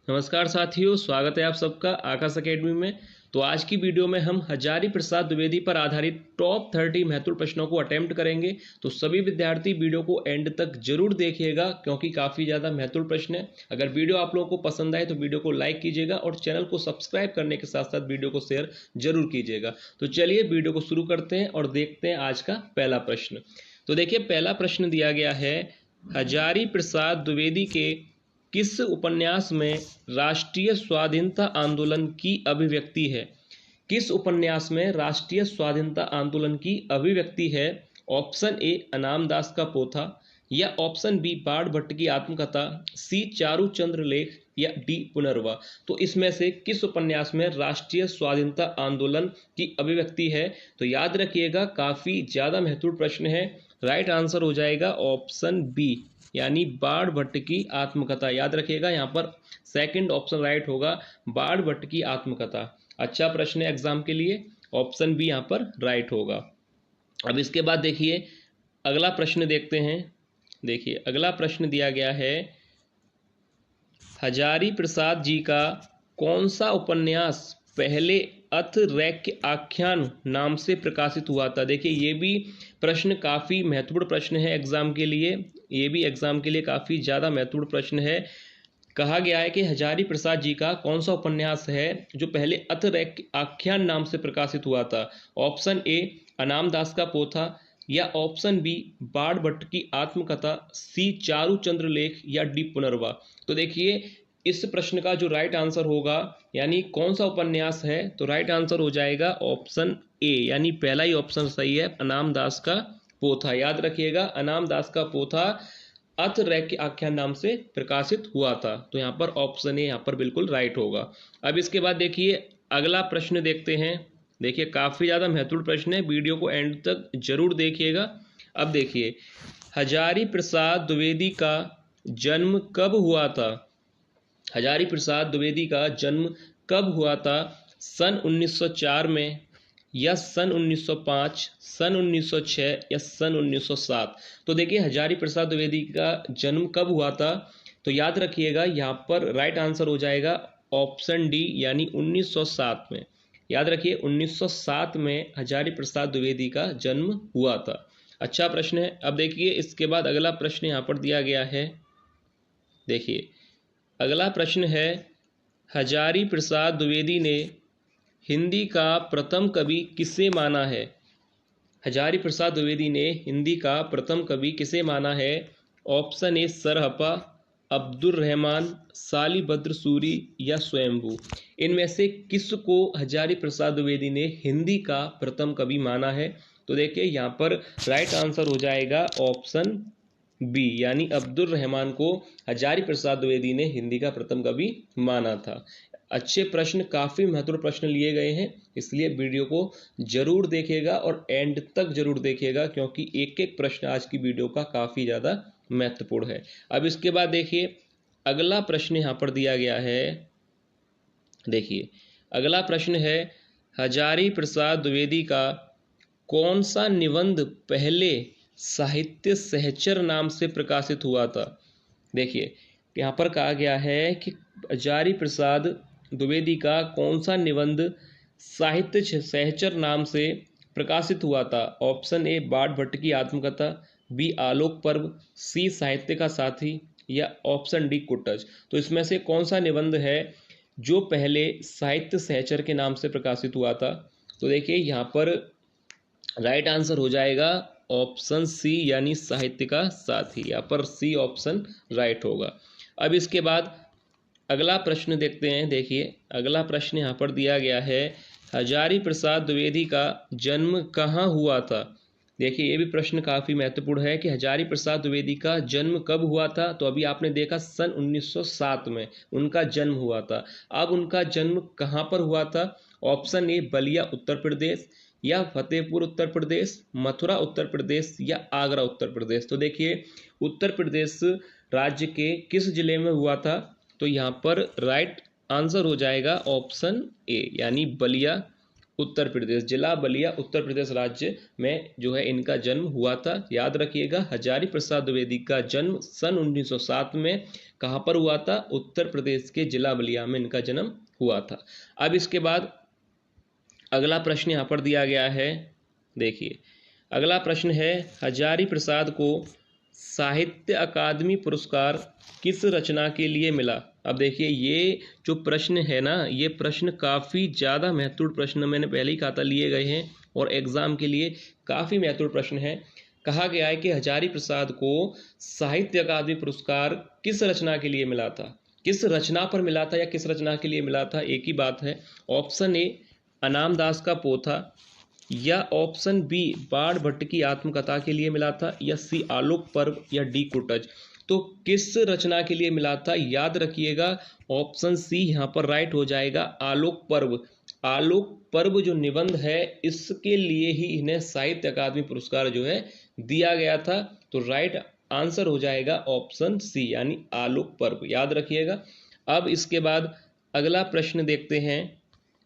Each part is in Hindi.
नमस्कार साथियों, स्वागत है आप सबका आकाश एकेडमी में। तो आज की वीडियो में हम हजारी प्रसाद द्विवेदी पर आधारित टॉप 30 महत्वपूर्ण प्रश्नों को अटेम्प्ट करेंगे। तो सभी विद्यार्थी वीडियो को एंड तक जरूर देखिएगा क्योंकि काफ़ी ज़्यादा महत्वपूर्ण प्रश्न है। अगर वीडियो आप लोगों को पसंद आए तो वीडियो को लाइक कीजिएगा और चैनल को सब्सक्राइब करने के साथ साथ वीडियो को शेयर जरूर कीजिएगा। तो चलिए वीडियो को शुरू करते हैं और देखते हैं आज का पहला प्रश्न। तो देखिए, पहला प्रश्न दिया गया है, हजारी प्रसाद द्विवेदी के किस उपन्यास में राष्ट्रीय स्वाधीनता आंदोलन की अभिव्यक्ति है? किस उपन्यास में राष्ट्रीय स्वाधीनता आंदोलन की अभिव्यक्ति है? ऑप्शन ए अनामदास का पोथा, या ऑप्शन बी बाण भट्ट की आत्मकथा, सी चारुचंद्र लेख, या डी पुनर्वा। तो इसमें से किस उपन्यास में राष्ट्रीय स्वाधीनता आंदोलन की अभिव्यक्ति है? तो याद रखिएगा, काफी ज्यादा महत्वपूर्ण प्रश्न है। राइट आंसर हो जाएगा ऑप्शन बी, यानी बाण भट्ट की आत्मकथा। याद रखिएगा, यहाँ पर सेकंड ऑप्शन राइट होगा, बाण भट्ट की आत्मकथा। अच्छा प्रश्न है एग्जाम के लिए, ऑप्शन बी यहाँ पर राइट होगा। अब इसके बाद देखिए अगला प्रश्न देखते हैं। देखिए अगला प्रश्न दिया गया है, हजारी प्रसाद जी का कौन सा उपन्यास पहले अथरैक्य आख्यान नाम से प्रकाशित हुआ था? देखिए ये भी प्रश्न काफ़ी महत्वपूर्ण प्रश्न है एग्जाम के लिए। ये भी एग्जाम के लिए काफ़ी ज़्यादा महत्वपूर्ण प्रश्न है। कहा गया है कि हजारी प्रसाद जी का कौन सा उपन्यास है जो पहले अथरैक्य आख्यान नाम से प्रकाशित हुआ था? ऑप्शन ए अनामदास का पोथा, या ऑप्शन बी बाण भट्ट की आत्मकथा, सी चारुचंद्र लेख, या डी पुनर्वा। तो देखिए इस प्रश्न का जो राइट आंसर होगा, यानी कौन सा उपन्यास है, तो राइट आंसर हो जाएगा ऑप्शन ए, यानी पहला ही ऑप्शन सही है, अनामदास का पोथा। याद रखिएगा, अनामदास का पोथा अथरैक्य आख्यान नाम से प्रकाशित हुआ था। तो यहाँ पर ऑप्शन ए यहाँ पर बिल्कुल राइट होगा। अब इसके बाद देखिए अगला प्रश्न देखते हैं। देखिए काफ़ी ज़्यादा महत्वपूर्ण प्रश्न है, वीडियो को एंड तक जरूर देखिएगा। अब देखिए, हजारी प्रसाद द्विवेदी का जन्म कब हुआ था? हजारी प्रसाद द्विवेदी का जन्म कब हुआ था? सन 1904 में, या सन 1905, सन 1906, या सन 1907। तो देखिए हजारी प्रसाद द्विवेदी का जन्म कब हुआ था? तो याद रखिएगा, यहाँ पर राइट आंसर हो जाएगा ऑप्शन डी, यानी 1907 में। याद रखिए 1907 में हजारी प्रसाद द्विवेदी का जन्म हुआ था। अच्छा प्रश्न है। अब देखिए इसके बाद अगला प्रश्न यहाँ पर दिया गया है। देखिए अगला प्रश्न है, हजारी प्रसाद द्विवेदी ने हिंदी का प्रथम कवि किसे माना है? हजारी प्रसाद द्विवेदी ने हिंदी का प्रथम कवि किसे माना है? ऑप्शन ए सरहपा, अब्दुल रहमान, सालिबद्र सूरी, या स्वयंभू। इनमें से किसको हजारी प्रसाद द्विवेदी ने हिंदी का प्रथम कवि माना है? तो देखिए यहाँ पर राइट आंसर हो जाएगा ऑप्शन बी, यानी अब्दुल रहमान को हजारी प्रसाद द्विवेदी ने हिंदी का प्रथम कवि माना था। अच्छे प्रश्न, काफ़ी महत्वपूर्ण प्रश्न लिए गए हैं, इसलिए वीडियो को जरूर देखिएगा और एंड तक जरूर देखिएगा क्योंकि एक एक प्रश्न आज की वीडियो का काफ़ी ज़्यादा महत्वपूर्ण है। अब इसके बाद देखिए अगला प्रश्न यहाँ पर दिया गया है। देखिए अगला प्रश्न है, हजारी प्रसाद द्विवेदी का कौन सा निबंध पहले साहित्य सहचर नाम से प्रकाशित हुआ था? देखिए यहाँ पर कहा गया है कि हजारी प्रसाद द्विवेदी का कौन सा निबंध साहित्य सहचर नाम से प्रकाशित हुआ था? ऑप्शन ए बाण भट्ट की आत्मकथा, बी आलोक पर्व, सी साहित्य का साथी, या ऑप्शन डी कुटज। तो इसमें से कौन सा निबंध है जो पहले साहित्य सहचर के नाम से प्रकाशित हुआ था? तो देखिए यहाँ पर राइट आंसर हो जाएगा ऑप्शन सी, यानी साहित्य का साथी। यहाँ पर सी ऑप्शन राइट होगा। अब इसके बाद अगला प्रश्न देखते हैं। देखिए अगला प्रश्न यहाँ पर दिया गया है, हजारी प्रसाद द्विवेदी का जन्म कहाँ हुआ था? देखिए ये भी प्रश्न काफ़ी महत्वपूर्ण है कि हजारी प्रसाद द्विवेदी का जन्म कब हुआ था? तो अभी आपने देखा सन 1907 में उनका जन्म हुआ था। अब उनका जन्म कहाँ पर हुआ था? ऑप्शन ए बलिया उत्तर प्रदेश, या फतेहपुर उत्तर प्रदेश, मथुरा उत्तर प्रदेश, या आगरा उत्तर प्रदेश। तो देखिए उत्तर प्रदेश राज्य के किस जिले में हुआ था? तो यहाँ पर राइट आंसर हो जाएगा ऑप्शन ए, यानी बलिया उत्तर प्रदेश, जिला बलिया उत्तर प्रदेश राज्य में जो है इनका जन्म हुआ था। याद रखिएगा, हजारी प्रसाद द्विवेदी का जन्म सन 1907 में कहाँ पर हुआ था? उत्तर प्रदेश के जिला बलिया में इनका जन्म हुआ था। अब इसके बाद अगला प्रश्न यहाँ पर दिया गया है, देखिए अगला प्रश्न है, हजारी प्रसाद को साहित्य अकादमी पुरस्कार किस रचना के लिए मिला? अब देखिए ये जो प्रश्न है ना, ये प्रश्न काफ़ी ज़्यादा महत्वपूर्ण प्रश्न मैंने पहले ही कहा था लिए गए हैं और एग्जाम के लिए काफ़ी महत्वपूर्ण प्रश्न है। कहा गया है कि हजारी प्रसाद को साहित्य अकादमी पुरस्कार किस रचना के लिए मिला था? किस रचना पर मिला था या किस रचना के लिए मिला था? एक ही बात है। ऑप्शन ए अनाम दास का पोथा, या ऑप्शन बी बाण भट्ट की आत्मकथा के लिए मिला था, या सी आलोक पर्व, या डी कुटज। तो किस रचना के लिए मिला था? याद रखिएगा ऑप्शन सी यहाँ पर राइट हो जाएगा, आलोक पर्व। आलोक पर्व जो निबंध है इसके लिए ही इन्हें साहित्य अकादमी पुरस्कार जो है दिया गया था। तो राइट आंसर हो जाएगा ऑप्शन सी यानी आलोक पर्व, याद रखिएगा। अब इसके बाद अगला प्रश्न देखते हैं।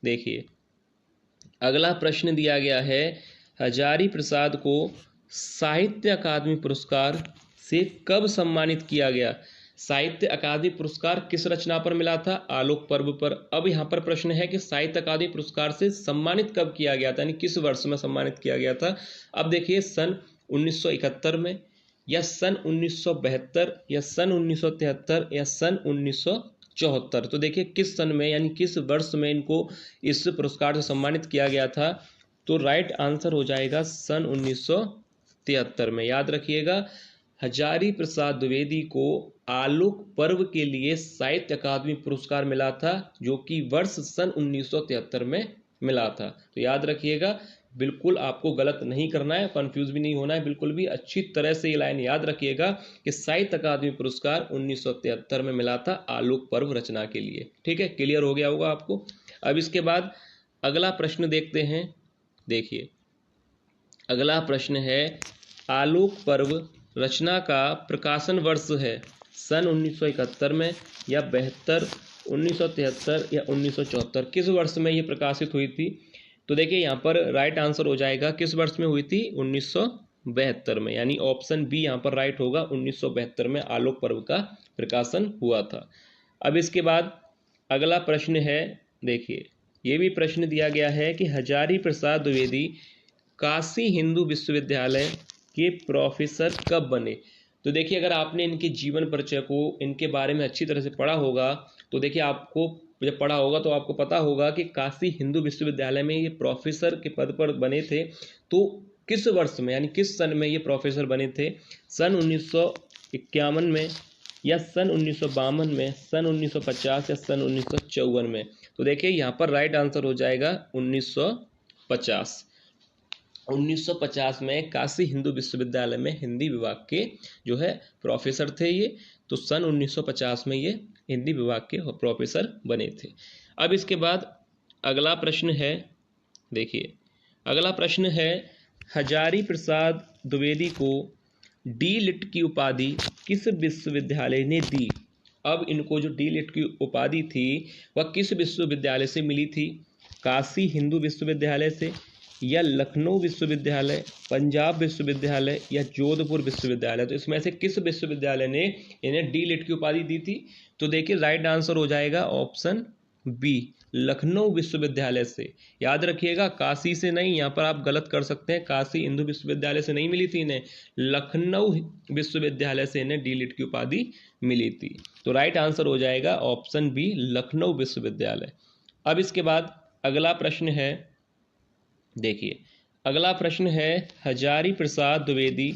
देखिए अगला प्रश्न दिया गया है, हजारी प्रसाद को साहित्य अकादमी पुरस्कार से कब सम्मानित किया गया? साहित्य अकादमी पुरस्कार किस रचना पर मिला था? आलोक पर्व पर। अब यहाँ पर प्रश्न है कि साहित्य अकादमी पुरस्कार से सम्मानित कब किया गया था, यानी किस वर्ष में सम्मानित किया गया था? अब देखिए सन 1971 में, या सन 1972, या सन 1973, या सन 1974। तो देखिए किस सन में यानी किस वर्ष में इनको इस पुरस्कार से सम्मानित किया गया था? तो राइट आंसर हो जाएगा सन 1973 में। याद रखिएगा हजारी प्रसाद द्विवेदी को आलोक पर्व के लिए साहित्य अकादमी पुरस्कार मिला था, जो कि वर्ष सन 1973 में मिला था। तो याद रखिएगा, बिल्कुल आपको गलत नहीं करना है, कंफ्यूज भी नहीं होना है, बिल्कुल भी अच्छी तरह से ये लाइन याद रखिएगा कि साहित्य अकादमी पुरस्कार 1973 में मिला था आलोक पर्व रचना के लिए। ठीक है, क्लियर हो गया होगा आपको। अब इसके बाद अगला प्रश्न देखते हैं। देखिए अगला प्रश्न है, आलोक पर्व रचना का प्रकाशन वर्ष है सन 1971 में, या 72, 1973, या 1974। किस वर्ष में ये प्रकाशित हुई थी? तो देखिए यहाँ पर राइट आंसर हो जाएगा, किस वर्ष में हुई थी? 1972 में, यानी ऑप्शन बी यहाँ पर राइट होगा। 1972 में आलोक पर्व का प्रकाशन हुआ था। अब इसके बाद अगला प्रश्न है, देखिए ये भी प्रश्न दिया गया है कि हजारी प्रसाद द्विवेदी काशी हिंदू विश्वविद्यालय के प्रोफेसर कब बने? तो देखिए अगर आपने इनके जीवन परिचय को, इनके बारे में अच्छी तरह से पढ़ा होगा, तो देखिए आपको जब पढ़ा होगा तो आपको पता होगा कि काशी हिंदू विश्वविद्यालय में ये प्रोफेसर के पद पर बने थे। तो किस वर्ष में यानी किस सन में ये प्रोफेसर बने थे? सन 1951 में, या सन 1952 में, सन 1950, या सन 1954 में। तो देखिए यहाँ पर राइट आंसर हो जाएगा 1950। 1950 में काशी हिंदू विश्वविद्यालय में हिंदी विभाग के जो है प्रोफेसर थे ये। तो सन 1950 में ये हिंदी विभाग के प्रोफेसर बने थे। अब इसके बाद अगला प्रश्न है, देखिए अगला प्रश्न है, हजारी प्रसाद द्विवेदी को डी लिट की उपाधि किस विश्वविद्यालय ने दी? अब इनको जो डी लिट की उपाधि थी वह किस विश्वविद्यालय से मिली थी? काशी हिंदू विश्वविद्यालय से, या लखनऊ विश्वविद्यालय, पंजाब विश्वविद्यालय, या जोधपुर विश्वविद्यालय। तो इसमें से किस विश्वविद्यालय ने इन्हें डी लिट की उपाधि दी थी? तो देखिए राइट आंसर हो जाएगा ऑप्शन बी, लखनऊ विश्वविद्यालय से। याद रखिएगा काशी से नहीं, यहाँ पर आप गलत कर सकते हैं, काशी हिंदू विश्वविद्यालय से नहीं मिली थी इन्हें, लखनऊ विश्वविद्यालय से इन्हें डी लिट की उपाधि मिली थी। तो राइट आंसर हो जाएगा ऑप्शन बी, लखनऊ विश्वविद्यालय। अब इसके बाद अगला प्रश्न है, देखिए अगला प्रश्न है, हजारी प्रसाद द्विवेदी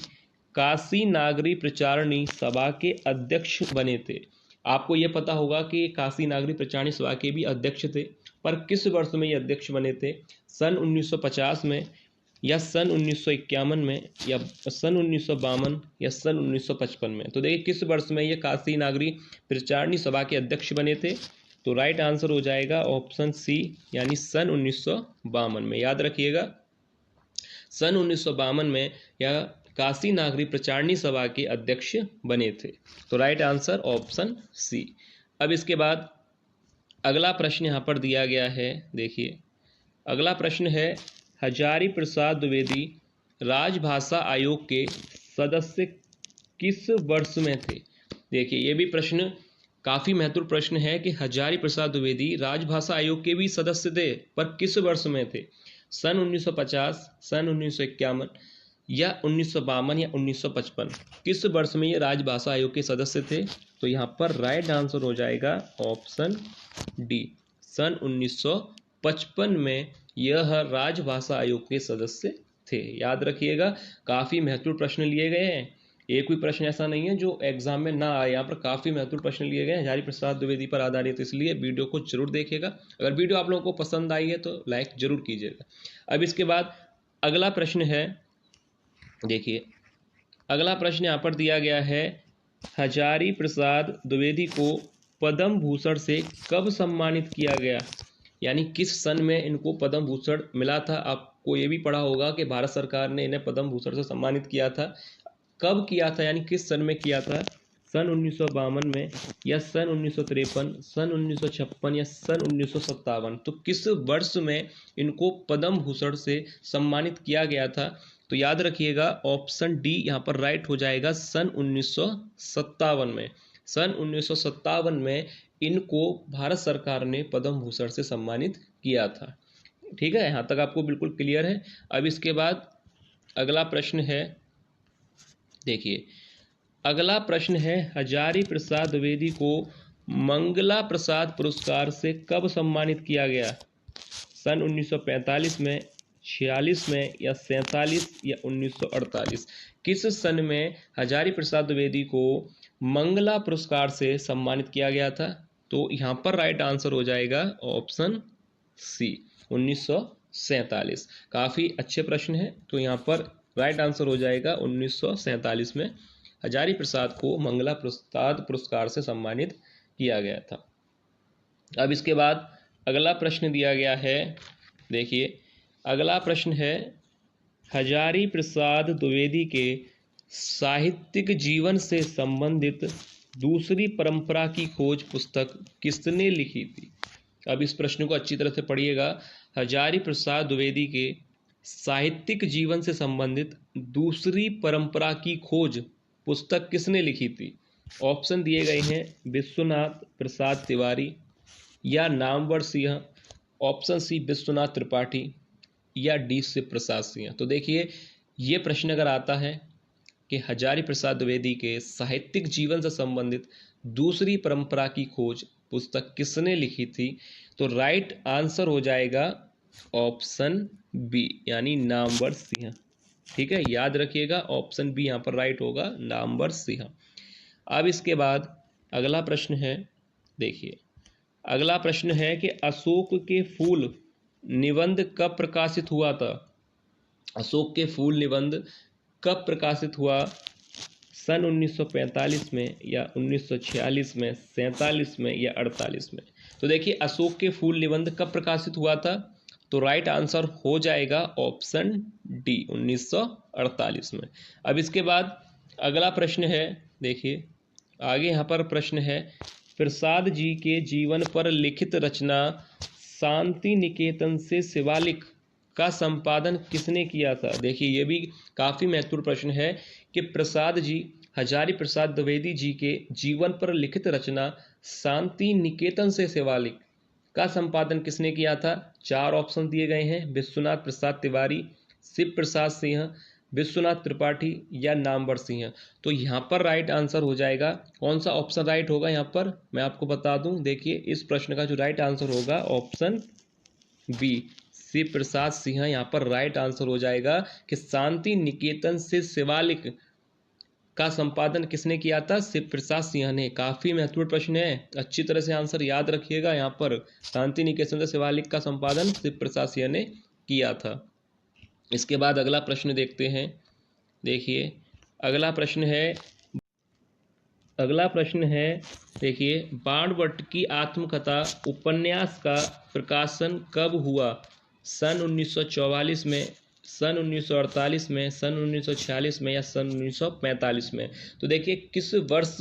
काशी नागरी प्रचारणी सभा के अध्यक्ष बने थे। आपको यह पता होगा कि काशी नागरी प्रचारणी सभा के भी अध्यक्ष थे, पर किस वर्ष में ये अध्यक्ष बने थे? सन 1950 में, या सन 1951 में, या सन 1952, या सन 1955 में। तो देखिए किस वर्ष में ये काशी नागरी प्रचारणी सभा के अध्यक्ष बने थे? तो राइट आंसर हो जाएगा ऑप्शन सी, यानी सन 1952 में। याद रखिएगा सन 1952 में यह काशी नागरी प्रचारणी सभा के अध्यक्ष बने थे। तो राइट आंसर ऑप्शन सी। अब इसके बाद अगला प्रश्न यहाँ पर दिया गया है, देखिए अगला प्रश्न है हजारी प्रसाद द्विवेदी राजभाषा आयोग के सदस्य किस वर्ष में थे। देखिए ये भी प्रश्न काफ़ी महत्वपूर्ण प्रश्न है कि हजारी प्रसाद द्विवेदी राजभाषा आयोग के भी सदस्य थे, पर किस वर्ष में थे। सन 1950, सन 1951 या 1952 या 1955, किस वर्ष में ये राजभाषा आयोग के सदस्य थे। तो यहाँ पर राइट आंसर हो जाएगा ऑप्शन डी, सन 1955 में यह राजभाषा आयोग के सदस्य थे। याद रखिएगा, काफ़ी महत्वपूर्ण प्रश्न लिए गए हैं, एक भी प्रश्न ऐसा नहीं है जो एग्जाम में ना आए। यहाँ पर काफ़ी महत्वपूर्ण प्रश्न लिए गए हैं हजारी प्रसाद द्विवेदी पर आधारित, तो इसलिए वीडियो को जरूर देखिएगा। अगर वीडियो आप लोगों को पसंद आई है तो लाइक जरूर कीजिएगा। अब इसके बाद अगला प्रश्न है, देखिए अगला प्रश्न यहाँ पर दिया गया है हजारी प्रसाद द्विवेदी को पद्म भूषण से कब सम्मानित किया गया, यानी किस सन में इनको पद्म भूषण मिला था। आपको ये भी पढ़ा होगा कि भारत सरकार ने इन्हें पद्म भूषण से सम्मानित किया था, कब किया था यानी किस सन में किया था। सन 1952 में या सन 1953, सन 1956 या सन 1957। तो किस वर्ष में इनको पद्म भूषण से सम्मानित किया गया था। तो याद रखिएगा ऑप्शन डी यहाँ पर राइट हो जाएगा, सन 1957 में। सन 1957 में इनको भारत सरकार ने पद्म भूषण से सम्मानित किया था। ठीक है, यहाँ तक आपको बिल्कुल क्लियर है। अब इसके बाद अगला प्रश्न है, देखिए अगला प्रश्न है हजारी प्रसाद द्विवेदी को मंगला प्रसाद पुरस्कार से कब सम्मानित किया गया। सन 1945 में, 46 में या 47 या 1948, किस सन में हजारी प्रसाद द्विवेदी को मंगला पुरस्कार से सम्मानित किया गया था। तो यहाँ पर राइट आंसर हो जाएगा ऑप्शन सी, 1947। काफ़ी अच्छे प्रश्न है, तो यहाँ पर राइट आंसर हो जाएगा 1947 में हजारी प्रसाद को मंगला प्रसाद पुरस्कार से सम्मानित किया गया था। अब इसके बाद अगला प्रश्न दिया गया है, देखिए अगला प्रश्न है हजारी प्रसाद द्विवेदी के साहित्यिक जीवन से संबंधित दूसरी परंपरा की खोज पुस्तक किसने लिखी थी। अब इस प्रश्न को अच्छी तरह से पढ़िएगा। हजारी प्रसाद द्विवेदी के साहित्यिक जीवन से संबंधित दूसरी परंपरा की खोज पुस्तक किसने लिखी थी। ऑप्शन दिए गए हैं विश्वनाथ प्रसाद तिवारी या नामवर सिंह, ऑप्शन सी विश्वनाथ त्रिपाठी या डी शिव प्रसाद सिंह। तो देखिए ये प्रश्न अगर आता है कि हजारी प्रसाद द्विवेदी के साहित्यिक जीवन से संबंधित दूसरी परंपरा की खोज पुस्तक किसने लिखी थी, तो राइट आंसर हो जाएगा ऑप्शन बी, यानी नामवर सिंह। ठीक है, याद रखिएगा ऑप्शन बी यहाँ पर राइट होगा, नामवर सिंह। अब इसके बाद अगला प्रश्न है, देखिए अगला प्रश्न है कि अशोक के फूल निबंध कब प्रकाशित हुआ था। अशोक के फूल निबंध कब प्रकाशित हुआ। सन 1945 में या 1946 में, 47 में या 48 में। तो देखिए अशोक के फूल निबंध कब प्रकाशित हुआ था, तो राइट आंसर हो जाएगा ऑप्शन डी, 1948 में। अब इसके बाद अगला प्रश्न है, देखिए आगे यहाँ पर प्रश्न है प्रसाद जी के जीवन पर लिखित रचना शांति निकेतन से शिवालिक का संपादन किसने किया था। देखिए ये भी काफ़ी महत्वपूर्ण प्रश्न है कि प्रसाद जी, हजारी प्रसाद द्विवेदी जी के जीवन पर लिखित रचना शांति निकेतन से शिवालिक का संपादन किसने किया था। चार ऑप्शन दिए गए हैं, विश्वनाथ प्रसाद तिवारी, शिव प्रसाद सिंह, विश्वनाथ त्रिपाठी या नामवर सिंह। तो यहाँ पर राइट आंसर हो जाएगा, कौन सा ऑप्शन राइट होगा यहाँ पर मैं आपको बता दूं। देखिए इस प्रश्न का जो राइट आंसर होगा ऑप्शन बी, शिव प्रसाद सिंह यहाँ पर राइट आंसर हो जाएगा कि शांति निकेतन से शिवालिक का संपादन किसने किया था, शिव प्रसाद सिंह ने। काफी महत्वपूर्ण प्रश्न है, अच्छी तरह से आंसर याद रखिएगा। यहाँ पर शांति निकेतन से शिवालिक का संपादन शिव प्रसाद सिंह ने किया था। इसके बाद अगला प्रश्न देखते हैं, देखिए अगला प्रश्न है देखिए बाणभट्ट की आत्मकथा उपन्यास का प्रकाशन कब हुआ। सन 1944 में, सन 1948 में, सन 1946 में या सन 1945 में। तो देखिए किस वर्ष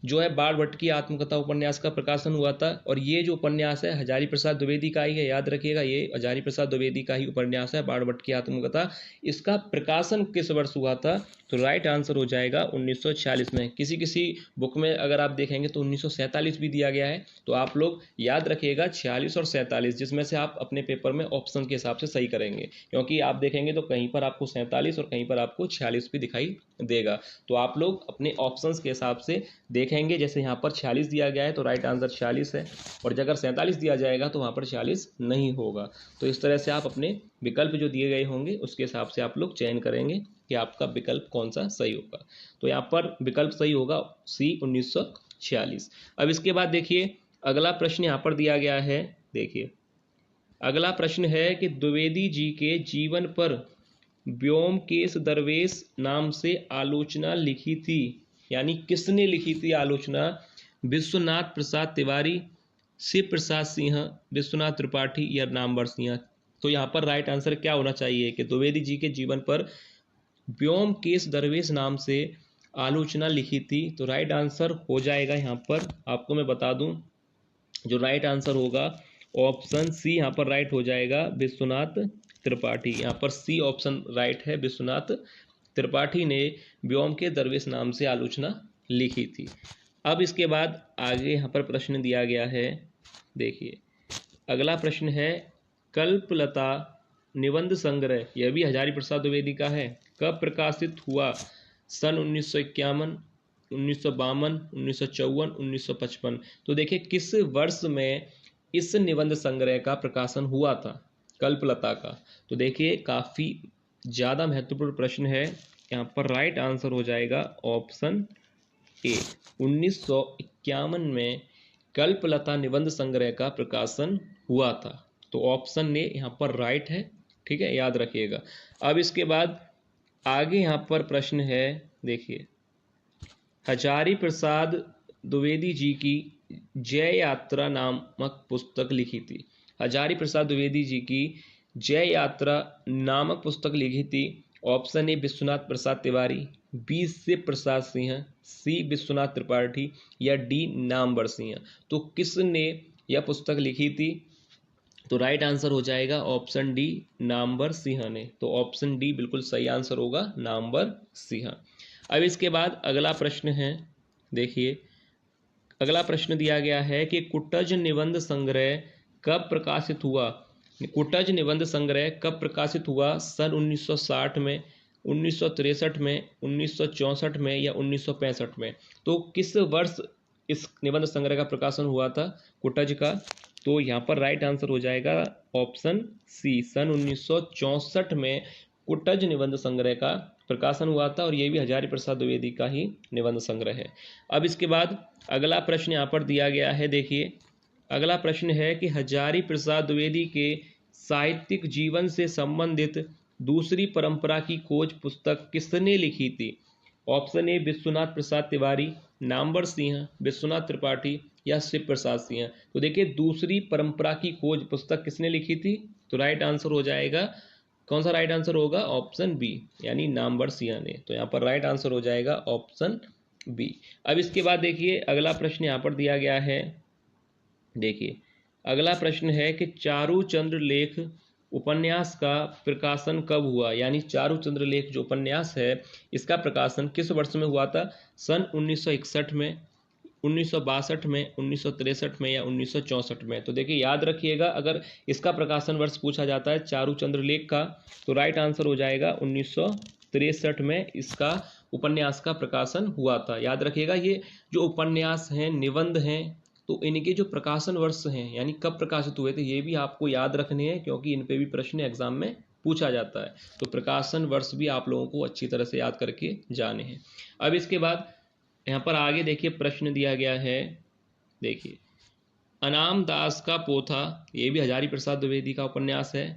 जो है बाण भट्ट की आत्मकथा उपन्यास का प्रकाशन हुआ था। और ये जो उपन्यास है हजारी प्रसाद द्विवेदी का ही है, याद रखिएगा, ये हजारी प्रसाद द्विवेदी का ही उपन्यास है बाण भट्ट की आत्मकथा। इसका प्रकाशन किस वर्ष हुआ था? तो राइट आंसर हो जाएगा 1946 में। किसी किसी बुक में अगर आप देखेंगे तो 1947 भी दिया गया है, तो आप लोग याद रखिएगा 46 और 47, जिसमें से आप अपने पेपर में ऑप्शन के हिसाब से सही करेंगे, क्योंकि आप देखेंगे तो कहीं पर आपको 47 और कहीं पर आपको 46 भी दिखाई देगा। तो आप लोग अपने ऑप्शंस के हिसाब से देखेंगे, जैसे यहाँ पर 46 दिया गया है तो राइट आंसर 46 है, और अगर 47 दिया जाएगा तो वहाँ पर 46 नहीं होगा। तो इस तरह से आप अपने विकल्प जो दिए गए होंगे उसके हिसाब से आप लोग चयन करेंगे कि आपका विकल्प कौन सा सही होगा। तो यहाँ पर विकल्प सही होगा सी 1946। अब इसके बाद देखिए अगला प्रश्न यहाँ पर दिया गया है। देखिए अगला प्रश्न है कि द्विवेदी जी के जीवन पर व्योमकेश दरवेश नाम से आलोचना लिखी थी, यानी किसने लिखी थी आलोचना? विश्वनाथ प्रसाद तिवारी, शिव प्रसाद सिंह, विश्वनाथ त्रिपाठी या नामवर सिंह। तो यहाँ पर राइट आंसर क्या होना चाहिए कि द्विवेदी जी के जीवन पर व्योमकेश दरवेश नाम से आलोचना लिखी थी। तो राइट आंसर हो जाएगा यहाँ पर, आपको मैं बता दूं, जो राइट आंसर होगा ऑप्शन सी यहाँ पर राइट हो जाएगा, विश्वनाथ त्रिपाठी। यहाँ पर सी ऑप्शन राइट है, विश्वनाथ त्रिपाठी ने व्योमकेश दरवेश नाम से आलोचना लिखी थी। अब इसके बाद आगे यहाँ पर प्रश्न दिया गया है। देखिए अगला प्रश्न है कल्पलता निबंध संग्रह, यह भी हजारी प्रसाद द्विवेदी का है, कब प्रकाशित हुआ? सन 1951, 1952, 1954, 1955। तो देखिए किस वर्ष में इस निबंध संग्रह का प्रकाशन हुआ था कल्पलता का? तो देखिए काफ़ी ज़्यादा महत्वपूर्ण प्रश्न है। यहाँ पर राइट आंसर हो जाएगा ऑप्शन ए, 1951 में कल्पलता निबंध संग्रह का प्रकाशन हुआ था। तो ऑप्शन ए यहाँ पर राइट है, ठीक है, याद रखिएगा। अब इसके बाद आगे यहाँ पर प्रश्न है। देखिए हजारी प्रसाद द्विवेदी जी की जय यात्रा नामक पुस्तक लिखी थी। हजारी प्रसाद द्विवेदी जी की जय यात्रा नामक पुस्तक लिखी थी। Option A Vishwanath Prasad Tiwari, B Shiv Prasad Singh, C Vishwanath Tripathi या डी नामवर सिंह। तो किसने यह पुस्तक लिखी थी? तो राइट आंसर हो जाएगा ऑप्शन डी, नामवर सिंह ने। तो ऑप्शन डी बिल्कुल सही आंसर होगा, नामवर सिंह। अब इसके बाद अगला प्रश्न है। देखिए अगला प्रश्न दिया गया है कि कुटज निबंध संग्रह कब प्रकाशित हुआ? कुटज निबंध संग्रह कब प्रकाशित हुआ? सन 1960 में, 1963 में, 1964 में या 1965 में। तो किस वर्ष इस निबंध संग्रह का प्रकाशन हुआ था कुटज का? तो यहाँ पर राइट आंसर हो जाएगा ऑप्शन सी, सन 1964 में कुटज निबंध संग्रह का प्रकाशन हुआ था, और ये भी हजारी प्रसाद द्विवेदी का ही निबंध संग्रह है। अब इसके बाद अगला प्रश्न यहाँ पर दिया गया है। देखिए अगला प्रश्न है कि हजारी प्रसाद द्विवेदी के साहित्यिक जीवन से संबंधित दूसरी परंपरा की खोज पुस्तक किसने लिखी थी? ऑप्शन ए विश्वनाथ प्रसाद तिवारी, नामवर सिंह, विश्वनाथ त्रिपाठी या शिव प्रसाद सिंह। तो देखिए दूसरी परंपरा की खोज पुस्तक किसने लिखी थी? तो राइट आंसर हो जाएगा, कौन सा राइट आंसर होगा? ऑप्शन बी, यानी नामवर सिंह ने। तो यहाँ पर राइट आंसर हो जाएगा ऑप्शन बी। अब इसके बाद देखिए अगला प्रश्न यहाँ पर दिया गया है। देखिए अगला प्रश्न है कि चारुचंद्र लेख उपन्यास का प्रकाशन कब हुआ? यानी चारुचंद्र लेख जो उपन्यास है इसका प्रकाशन किस वर्ष में हुआ था? सन 1961 में, 1962 में, 1963 में या 1964 में। तो देखिए याद रखिएगा, अगर इसका प्रकाशन वर्ष पूछा जाता है चारुचंद्र लेख का, तो राइट आंसर हो जाएगा 1963 में इसका उपन्यास का प्रकाशन हुआ था। याद रखिएगा ये जो उपन्यास हैं, निबंध हैं, तो इनके जो प्रकाशन वर्ष हैं यानी कब प्रकाशित हुए थे ये भी आपको याद रखने हैं, क्योंकि इन पे भी प्रश्न एग्जाम में पूछा जाता है। तो प्रकाशन वर्ष भी आप लोगों को अच्छी तरह से याद करके जाने हैं। अब इसके बाद यहाँ पर आगे देखिए प्रश्न दिया गया है। देखिए अनाम दास का पोथा, ये भी हजारी प्रसाद द्विवेदी का उपन्यास है,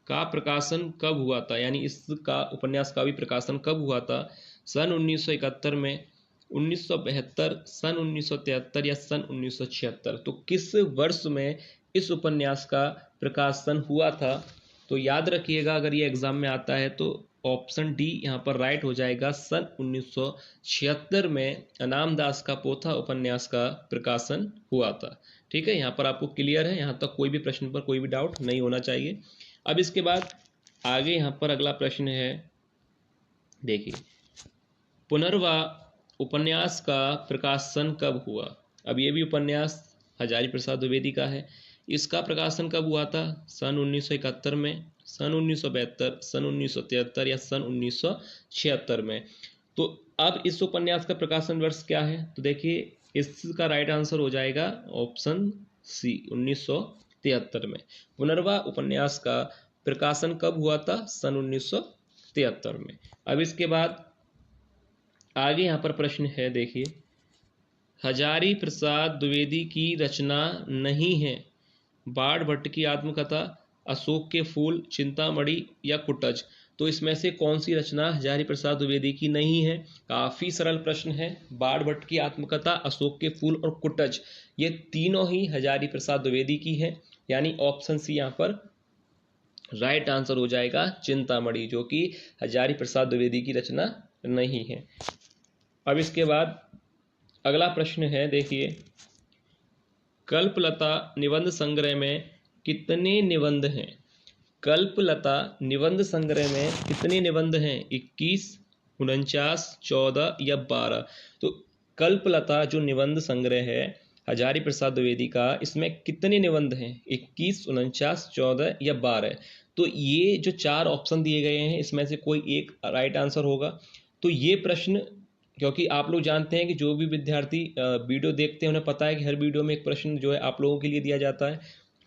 का प्रकाशन कब हुआ था? यानी इसका उपन्यास का भी प्रकाशन कब हुआ था? सन 1971 में, 1972, सन 1973 या सन 1976। तो किस वर्ष में इस उपन्यास का प्रकाशन हुआ था? तो याद रखिएगा, अगर ये एग्जाम में आता है तो ऑप्शन डी यहाँ पर राइट हो जाएगा। सन 1976 में अनामदास का पोथा उपन्यास का प्रकाशन हुआ था। ठीक है, यहाँ पर आपको क्लियर है, यहाँ तक कोई भी प्रश्न पर कोई भी डाउट नहीं होना चाहिए। अब इसके बाद आगे यहाँ पर अगला प्रश्न है, देखिए पुनर्वा उपन्यास का प्रकाशन कब हुआ। अब ये भी उपन्यास हजारी प्रसाद द्विवेदी का है। इसका प्रकाशन कब हुआ था? सन 1971 में, सन 1972, सन 1973 या सन 1976 में। तो अब इस उपन्यास का प्रकाशन वर्ष क्या है? तो देखिए इसका राइट आंसर हो जाएगा ऑप्शन सी, 1973 में। पुनर्वा उपन्यास का प्रकाशन कब हुआ था? सन 1973 में। अब इसके बाद आगे यहाँ पर प्रश्न है, देखिए हजारी प्रसाद द्विवेदी की रचना नहीं है बाण भट्ट की आत्मकथा, अशोक के फूल, चिंतामणि या कुटज। तो इसमें से कौन सी रचना हजारी प्रसाद द्विवेदी की नहीं है? काफी सरल प्रश्न है। बाण भट्ट की आत्मकथा, अशोक के फूल और कुटज, ये तीनों ही हजारी प्रसाद द्विवेदी की है, यानी ऑप्शन सी यहाँ पर राइट आंसर हो जाएगा, चिंतामणि, जो कि हजारी प्रसाद द्विवेदी की रचना नहीं है। अब इसके बाद अगला प्रश्न है, देखिए कल्पलता निबंध संग्रह में कितने निबंध हैं? कल्पलता निबंध संग्रह में कितने निबंध हैं? 21, 49, 14 या 12। तो कल्पलता जो निबंध संग्रह है हजारी प्रसाद द्विवेदी का, इसमें कितने निबंध हैं? 21, 49, 14 या 12। तो ये जो चार ऑप्शन दिए गए हैं इसमें से कोई एक राइट आंसर होगा। तो ये प्रश्न, क्योंकि आप लोग जानते हैं कि जो भी विद्यार्थी वीडियो देखते हैं उन्हें पता है कि हर वीडियो में एक प्रश्न जो है आप लोगों के लिए दिया जाता है।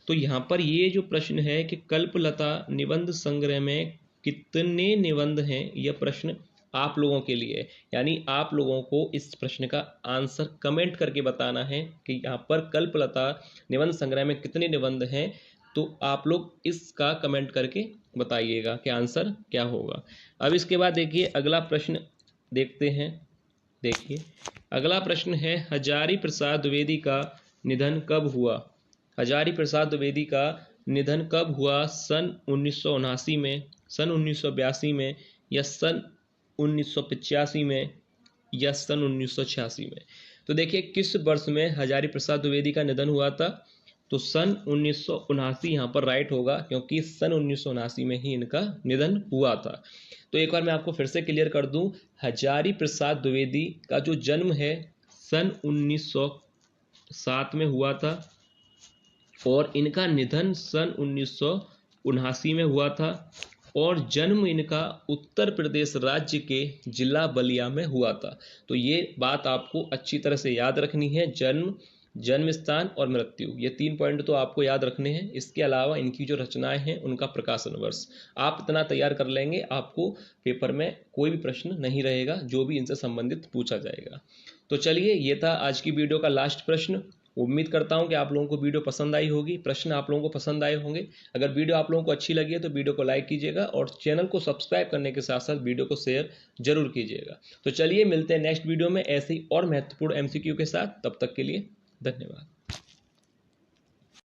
तो यहाँ पर ये जो प्रश्न है कि कल्पलता निबंध संग्रह में कितने निबंध हैं, यह प्रश्न आप लोगों के लिए है। यानी आप लोगों को इस प्रश्न का आंसर कमेंट करके बताना है कि यहाँ पर कल्पलता निबंध संग्रह में कितने निबंध हैं। तो आप लोग इसका कमेंट करके बताइएगा कि आंसर क्या होगा। अब इसके बाद देखिए अगला प्रश्न देखते हैं। देखिए अगला प्रश्न है, हजारी प्रसाद द्विवेदी का निधन कब हुआ? हजारी प्रसाद द्विवेदी का निधन कब हुआ? सन 1979 में, सन 1982 में या सन 1985 में या सन 1986 में। तो देखिए किस वर्ष में हजारी प्रसाद द्विवेदी का निधन हुआ था? तो सन 1979 यहाँ पर राइट होगा, क्योंकि सन 1979 में ही इनका निधन हुआ था। तो एक बार मैं आपको फिर से क्लियर कर दूं, हजारी प्रसाद द्विवेदी का जो जन्म है सन 1907 में हुआ था और इनका निधन सन 1979 में हुआ था, और जन्म इनका उत्तर प्रदेश राज्य के जिला बलिया में हुआ था। तो ये बात आपको अच्छी तरह से याद रखनी है, जन्म, जन्म स्थान और मृत्यु, ये 3 पॉइंट तो आपको याद रखने हैं। इसके अलावा इनकी जो रचनाएं हैं उनका प्रकाशन वर्ष, आप इतना तैयार कर लेंगे, आपको पेपर में कोई भी प्रश्न नहीं रहेगा जो भी इनसे संबंधित पूछा जाएगा। तो चलिए, ये था आज की वीडियो का लास्ट प्रश्न। उम्मीद करता हूं कि आप लोगों को वीडियो पसंद आई होगी, प्रश्न आप लोगों को पसंद आए होंगे। अगर वीडियो आप लोगों को अच्छी लगी है तो वीडियो को लाइक कीजिएगा और चैनल को सब्सक्राइब करने के साथ साथ वीडियो को शेयर जरूर कीजिएगा। तो चलिए मिलते हैं नेक्स्ट वीडियो में ऐसे ही और महत्वपूर्ण MCQ के साथ। तब तक के लिए धन्यवाद।